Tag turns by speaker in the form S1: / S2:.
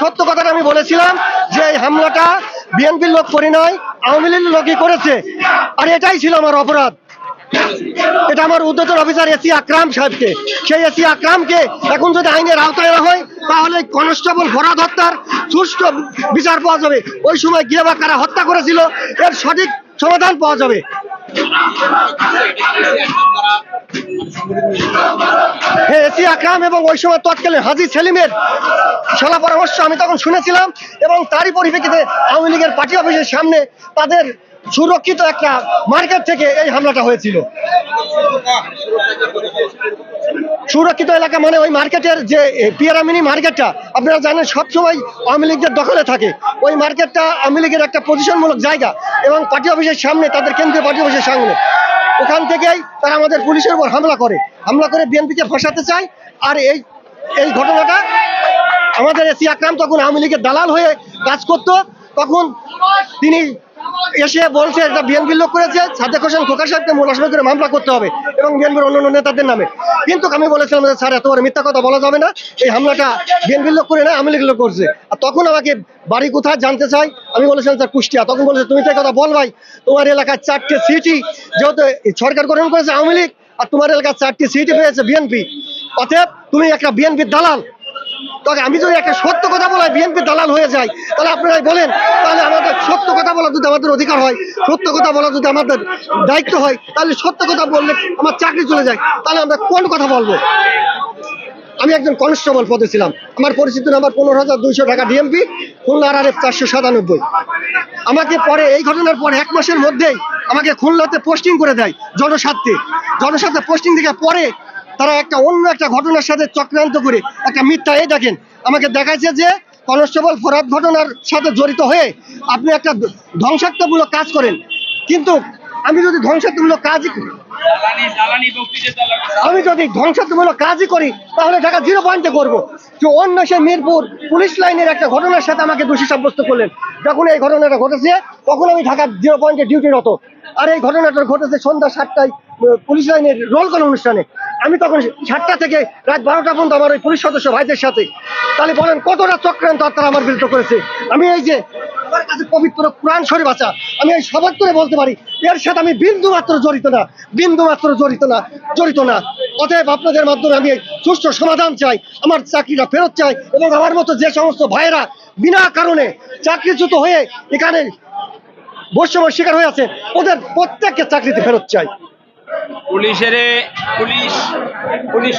S1: সত্য কথাটা আমি বলেছিলাম যে এই হামলাটা বিএনপির লোক করে নয়, আওয়ামী লীগের লোকই করেছে। আর এটাই ছিল আমার অপরাধ। এটা আমার ঊর্ধ্বতন অফিসার এসি আকরাম সাহেবকে, সেই এসি আকরামকে এখন যদি আইনের আওতায় আনা হয় তাহলে কনস্টেবল ফরহাদ হত্যার সুষ্ঠু বিচার পাওয়া যাবে। ওই সময় গিয়ে বা কারা হত্যা করেছিল এর সঠিক সমাধান পাওয়া যাবে। এসি আকরাম এবং ওই সময় তৎকালীন হাজী সেলিমের সলা পরামর্শ আমি তখন শুনেছিলাম এবং তারই পরিপ্রেক্ষিতে আওয়ামী লীগের পার্টি অফিসের সামনে তাদের সুরক্ষিত একটা মার্কেট থেকে এই হামলাটা হয়েছিল। সুরক্ষিত এলাকা মানে ওই মার্কেটের যে পিয়ারামিনি মার্কেটটা আপনারা জানেন সবসময় আওয়ামী লীগের দখলে থাকে। ওই মার্কেটটা আওয়ামী লীগের একটা পজিশনমূলক জায়গা এবং পার্টি অফিসের সামনে, তাদের কেন্দ্রীয় পার্টি অফিসের সামনে, ওখান থেকেই তারা আমাদের পুলিশের উপর হামলা করে বিএনপিকে ফাঁসাতে চায়। আর এই ঘটনাটা আমাদের এসি আকরাম তখন আওয়ামী লীগের দালাল হয়ে কাজ করত। তখন তিনি এসে বলছে এটা বিএনপির লোক করেছে, সাদেক হোসেন খোকা সাহেবকে মোলাসা করে মামলা করতে হবে এবং বিএনপির অন্যান্য নেতাদের নামে। কিন্তু আমি বলেছিলাম যে স্যার এত বড় মিথ্যা কথা বলা যাবে না, এই হামলাটা বিএনপির লোক করে না, আওয়ামী লীগের লোক করছে। আর তখন আমাকে বাড়ি কোথায় জানতে চাই, আমি বলেছিলাম স্যার কুষ্টিয়া। তখন বলেছে তুমি তো কথা বল ভাই, তোমার এলাকায় 4টে সিটি যেহেতু সরকার গঠন করেছে আওয়ামী লীগ আর তোমার এলাকায় 4টি সিটি পেয়েছে বিএনপি, অতএব তুমি একটা বিএনপির দালাল। তবে আমি যদি একটা সত্য কথা বলাই বিএনপির দালাল হয়ে যায় তাহলে আপনারাই বলেন, তাহলে আমাদের সত্য কথা বলা যদি আমাদের অধিকার হয়, সত্য কথা বলা যদি আমাদের দায়িত্ব হয়, তাহলে সত্য কথা বললে আমার চাকরি চলে যায়, তাহলে আমরা কোন কথা বলবো? আমি একজন কনস্টেবল পদে ছিলাম, আমার পরিচিত নাম্বার 15,200 টাকা ডিএমপি, খুলনা RRF 497। আমাকে পরে এই ঘটনার পর 1 মাসের মধ্যেই আমাকে খুলনাতে পোস্টিং করে দেয় জনস্বার্থে পোস্টিং থেকে পরে তারা অন্য একটা ঘটনার সাথে চক্রান্ত করে একটা মিথ্যা, এই দেখেন আমাকে দেখাইছে যে কনস্টেবল ফরহাদ ঘটনার সাথে জড়িত হয়ে আপনি একটা ধ্বংসাত্মকমূলক কাজ করেন। কিন্তু আমি যদি ধ্বংসাত্মকমূলক কাজই করি তাহলে ঢাকা 0 পয়েন্টে করবো। যে অন্য সে মিরপুর পুলিশ লাইনের একটা ঘটনার সাথে আমাকে দোষী সাব্যস্ত করলেন। যখন এই ঘটনাটা ঘটেছে তখন আমি ঢাকা 0 পয়েন্টে ডিউটিরত, আর এই ঘটনাটা ঘটেছে সন্ধ্যা 7টায় পুলিশ লাইনের রোল কল অনুষ্ঠানে। আমি তখন 7টা থেকে রাত 12টা পর্যন্ত আমার ওই পুলিশ সদস্য ভাইদের সাথে। তাহলে বলেন কতটা চক্রান্ত তারা আমার বিরুদ্ধে করেছে। আমি এই যে আমার কাছে পবিত্র কোরআন শরীফ আছে, আমি এই সবার করে বলতে পারি এর সাথে আমি বিন্দু মাত্র জড়িত না। অতএব আপনাদের মাধ্যমে আমি সুষ্ঠু সমাধান চাই, আমার চাকরিটা ফেরত চাই এবং আমার মতো যে সমস্ত ভাইয়েরা বিনা কারণে চাকরিচ্যুত হয়ে এখানে বৈষম্যের শিকার হয়ে আছে ওদের প্রত্যেককে চাকরিতে ফেরত চাই।
S2: পুলিশ